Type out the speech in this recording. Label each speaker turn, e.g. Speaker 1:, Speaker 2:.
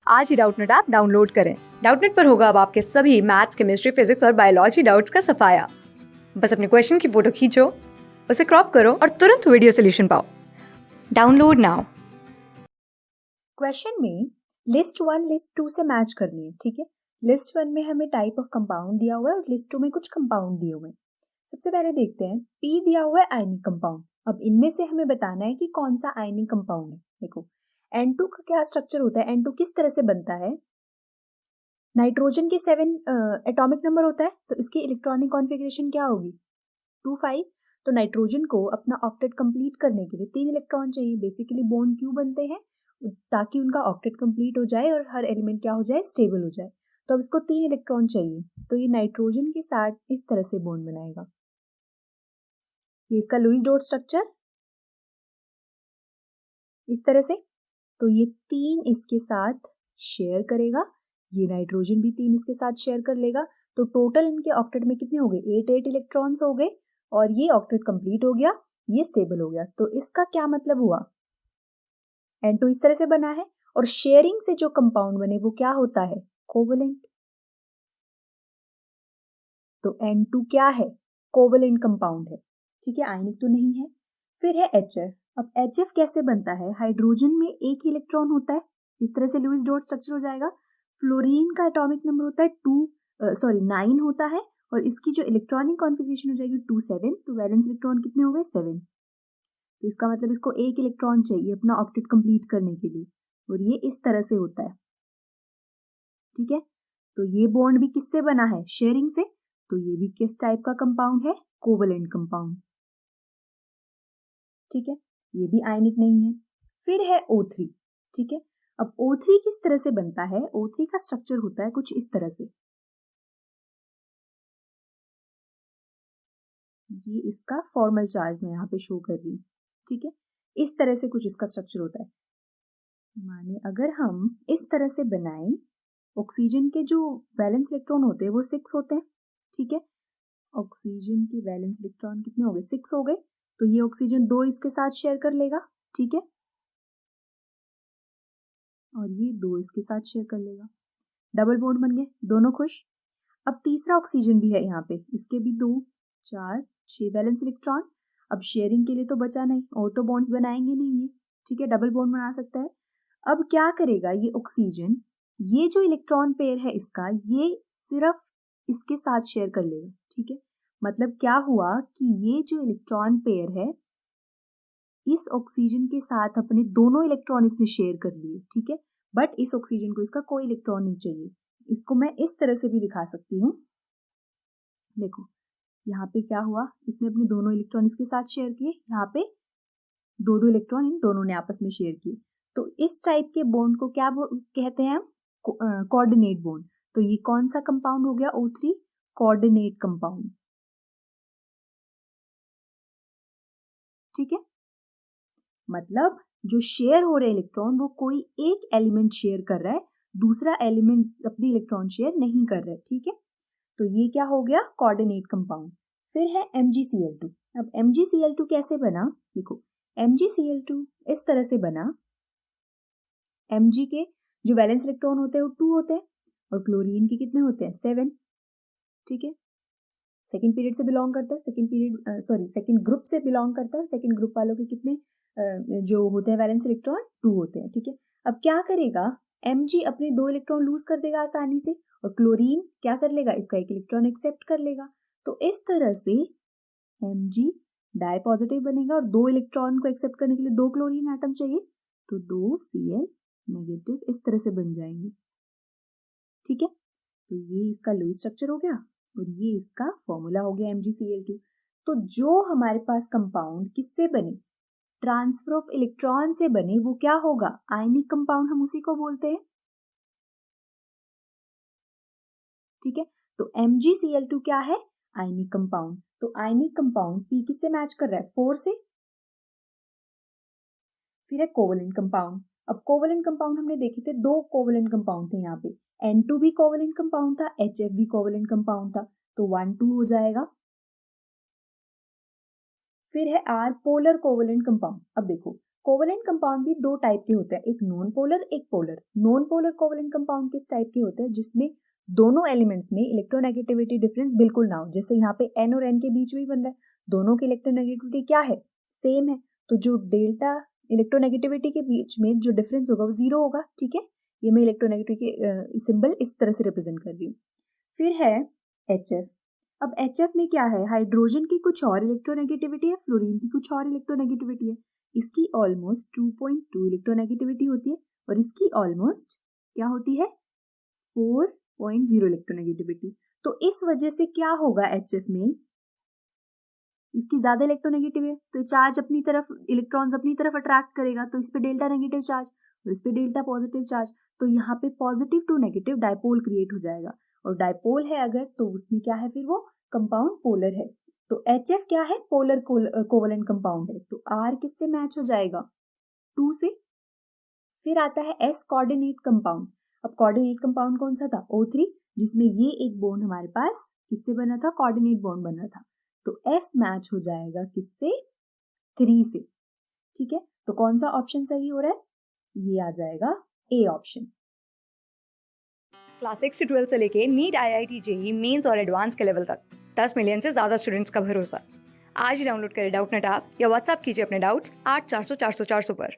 Speaker 1: आज ही Doubtnut app download करें। Doubtnut पर होगा अब आपके सभी मैथ्स, केमिस्ट्री, फिजिक्स और बायोलॉजी डाउट्स का सफाया। बस अपने क्वेश्चन की फोटो खींचो, उसे क्रॉप करो और तुरंत वीडियो सोल्यूशन पाओ। Download now.
Speaker 2: क्वेश्चन में लिस्ट 1 लिस्ट 2 से मैच करनी है। ठीक है, लिस्ट 1 में हमें टाइप ऑफ कंपाउंड दिया हुआ है और लिस्ट 2 में कुछ कंपाउंड दिए हुए हैं। सबसे पहले देखते हैं, P दिया हुआ है आयनिक कंपाउंड। अब इनमें से हमें बताना है कि कौन सा आयनिक कंपाउंड है। देखो N2 का क्या स्ट्रक्चर होता है, N2 किस तरह से बनता है। नाइट्रोजन के 7 एटॉमिक नंबर होता है, तो इसकी इलेक्ट्रॉनिक कॉन्फ़िगरेशन क्या होगी 2 5। तो नाइट्रोजन को अपना ऑक्टेट कंप्लीट करने के लिए 3 इलेक्ट्रॉन चाहिए। बेसिकली बॉन्ड क्यों बनते हैं, ताकि उनका ऑक्टेट कंप्लीट हो जाए और हर एलिमेंट क्या हो जाए, स्टेबल हो जाए। तो अब इसको 3 इलेक्ट्रॉन चाहिए, तो ये नाइट्रोजन के साथ इस तरह से बॉन्ड बनाएगा। ये इसका लुईस डॉट स्ट्रक्चर इस तरह से। तो ये 3 इसके साथ शेयर करेगा, ये नाइट्रोजन भी 3 इसके साथ शेयर कर लेगा। तो टोटल इनके ऑक्टेट में कितने हो गए, 8 इलेक्ट्रॉन्स हो गए और ये ऑक्टेट कंप्लीट हो गया, ये स्टेबल हो गया। तो इसका क्या मतलब हुआ, N2 इस तरह से बना है और शेयरिंग से जो कंपाउंड बने वो क्या होता है, कोवलेंट। तो N2 क्या है, कोवलेंट कंपाउंड है। ठीक है, आयनिक तो नहीं है। फिर है HF। अब HF कैसे बनता है, हाइड्रोजन में एक ही इलेक्ट्रॉन होता है, इस तरह से लुईस डॉट स्ट्रक्चर हो जाएगा। फ्लोरीन का एटॉमिक नंबर होता है 9 होता है और इसकी जो इलेक्ट्रॉनिक कॉन्फ़िगरेशन हो जाएगी 2 7। तो वैलेंस इलेक्ट्रॉन कितने हो गए, 7। तो इसका मतलब इसको एक इलेक्ट्रॉन चाहिए अपना ऑक्टेट कंप्लीट करने के लिए, और ये इस तरह से होता है। ठीक है, तो ये बॉन्ड भी किससे बना है, शेयरिंग से। तो ये भी किस टाइप का कंपाउंड है, कोवलेंट कंपाउंड। ठीक है, ये भी आयनिक नहीं है। फिर है O3। ठीक है, अब O3 किस तरह से बनता है, O3 का स्ट्रक्चर होता है कुछ इस तरह से। ये इसका फॉर्मल चार्ज मैं यहाँ पे शो कर रही हूँ। ठीक है, इस तरह से कुछ इसका स्ट्रक्चर होता है। माने अगर हम इस तरह से बनाएं, ऑक्सीजन के जो वैलेंस इलेक्ट्रॉन होते हैं वो 6 होते हैं। ठीक है, ऑक्सीजन के वैलेंस इलेक्ट्रॉन कितने हो गए, 6 हो गए। तो ये ऑक्सीजन 2 इसके साथ शेयर कर लेगा। ठीक है, और ये 2 इसके साथ शेयर कर लेगा, डबल बॉन्ड बन गए, दोनों खुश। अब तीसरा ऑक्सीजन भी है यहाँ पे, इसके भी 2 4 6 वैलेंस इलेक्ट्रॉन। अब शेयरिंग के लिए तो बचा नहीं, और तो बॉन्ड्स बनाएंगे नहीं ये। ठीक है, डबल बॉन्ड बना सकता है। अब क्या करेगा ये ऑक्सीजन, ये जो इलेक्ट्रॉन पेयर है इसका, ये सिर्फ इसके साथ शेयर कर लेगा। ठीक है, मतलब क्या हुआ कि ये जो इलेक्ट्रॉन पेयर है इस ऑक्सीजन के साथ अपने दोनों इलेक्ट्रॉन इसने शेयर कर लिए। ठीक है, बट इस ऑक्सीजन को इसका कोई इलेक्ट्रॉन नहीं चाहिए। इसको मैं इस तरह से भी दिखा सकती हूँ। देखो यहाँ पे क्या हुआ, इसने अपने दोनों इलेक्ट्रॉन इसके साथ शेयर किए, यहाँ पे 2 इलेक्ट्रॉन इन दोनों ने आपस में शेयर किए। तो इस टाइप के बॉन्ड को क्या कहते हैं हम, कोऑर्डिनेट बॉन्ड। तो ये कौन सा कंपाउंड हो गया, O3 कोऑर्डिनेट कंपाउंड। ठीक है, मतलब जो शेयर हो रहे इलेक्ट्रॉन वो कोई एक एलिमेंट शेयर कर रहा है, दूसरा एलिमेंट अपनी इलेक्ट्रॉन शेयर नहीं कर रहा है। ठीक है, तो ये क्या हो गया, कोऑर्डिनेट कंपाउंड। फिर है MgCl2। अब MgCl2 कैसे बना, देखो MgCl2 इस तरह से बना। Mg के जो वैलेंस इलेक्ट्रॉन होते हैं वो 2 होते हैं और क्लोरीन के कितने होते हैं, 7। ठीक है, सेकेंड पीरियड से बिलोंग करता है, सेकेंड ग्रुप से बिलोंग करता है। सेकेंड ग्रुप वालों के कितने जो होते हैं वैलेंस इलेक्ट्रॉन, 2 होते हैं। ठीक है, अब क्या करेगा, Mg अपने 2 इलेक्ट्रॉन लूज कर देगा आसानी से, और क्लोरीन क्या कर लेगा, इसका एक इलेक्ट्रॉन एक्सेप्ट कर लेगा। तो इस तरह से Mg डाई पॉजिटिव बनेगा और 2 इलेक्ट्रॉन को एक्सेप्ट करने के लिए 2 क्लोरीन एटम चाहिए, तो 2 Cl नेगेटिव इस तरह से बन जाएंगे। ठीक है, तो ये इसका लुईस स्ट्रक्चर हो गया और ये इसका फॉर्मूला हो गया MgCl2। तो जो हमारे पास कंपाउंड किससे बने, ट्रांसफर ऑफ इलेक्ट्रॉन से बने, वो क्या होगा, आयनिक कंपाउंड, हम उसी को बोलते हैं। ठीक है, तो MgCl2 क्या है, आयनिक कंपाउंड। तो आयनिक कंपाउंड P किससे मैच कर रहा है, 4 से। फिर है कोवलेंट कंपाउंड। अब कोवलेंट कंपाउंड हमने देखे थे, 2 कोवलेंट कंपाउंड थे यहाँ पे, N2 भी कोवलेंट कंपाउंड था, HF भी कोवलेंट कंपाउंड था, तो 1 2 हो जाएगा। फिर है R पोलर कोवलेंट कंपाउंड। अब देखो कोवेलेंट कंपाउंड भी दो टाइप के होते हैं, एक नॉन पोलर एक polar. Non polar covalent compound किस टाइप के होते हैं, जिसमें दोनों एलिमेंट्स में इलेक्ट्रोनेगेटिविटी डिफरेंस बिल्कुल ना हो। जैसे यहाँ पे N और N के बीच में ही बन रहा है, दोनों की इलेक्ट्रोनेगेटिविटी क्या है, सेम है, तो जो डेल्टा इलेक्ट्रोनेगेटिविटी के बीच में जो डिफरेंस होगा वो जीरो होगा। ठीक है, ये मैं इलेक्ट्रोनेगेटिविटी के सिंबल इस तरह से रिप्रेजेंट कर रही हूँ। फिर है HF। अब HF में क्या है, हाइड्रोजन की कुछ और इलेक्ट्रोनेगेटिविटी है, फ्लोरीन की कुछ और इलेक्ट्रोनेगेटिविटी है। इसकी ऑलमोस्ट 2.2 इलेक्ट्रोनेगेटिविटी होती है और इसकी ऑलमोस्ट क्या होती है, 4.0 इलेक्ट्रोनेगेटिविटी। तो इस वजह से क्या होगा, HF में इसकी ज्यादा इलेक्ट्रोनेगेटिव है तो चार्ज अपनी तरफ, इलेक्ट्रॉन्स अपनी तरफ अट्रैक्ट करेगा, तो इस पे डेल्टा नेगेटिव चार्ज और इस पे डेल्टा पॉजिटिव चार्ज, तो यहाँ पे positive to negative dipole create हो जाएगा। और डायपोल है अगर, तो उसमें क्या है, फिर वो कंपाउंड पोलर है। तो HF क्या है, पोलर कोवेलेंट कंपाउंड है, तो R किससे मैच हो जाएगा, 2 से। फिर आता है S कोऑर्डिनेट कंपाउंड। अब कोऑर्डिनेट कंपाउंड कौन सा था, O3, जिसमें ये एक बॉन्ड हमारे पास किससे बना था, कोऑर्डिनेट बॉन्ड बना था, तो S मैच हो जाएगा किससे, 3 से। ठीक है, तो कौन सा ऑप्शन सही हो रहा है, ये आ जाएगा A ऑप्शन।
Speaker 1: क्लास 6 से 12 से लेके नीट, IIT, JEE मेंस और एडवांस के लेवल तक 10 मिलियन से ज़्यादा स्टूडेंट्स का भरोसा। आज ही डाउनलोड करें डाउटनेट ऐप या व्हाट्सएप कीजिए अपने डाउट्स 8400 400 400 पर।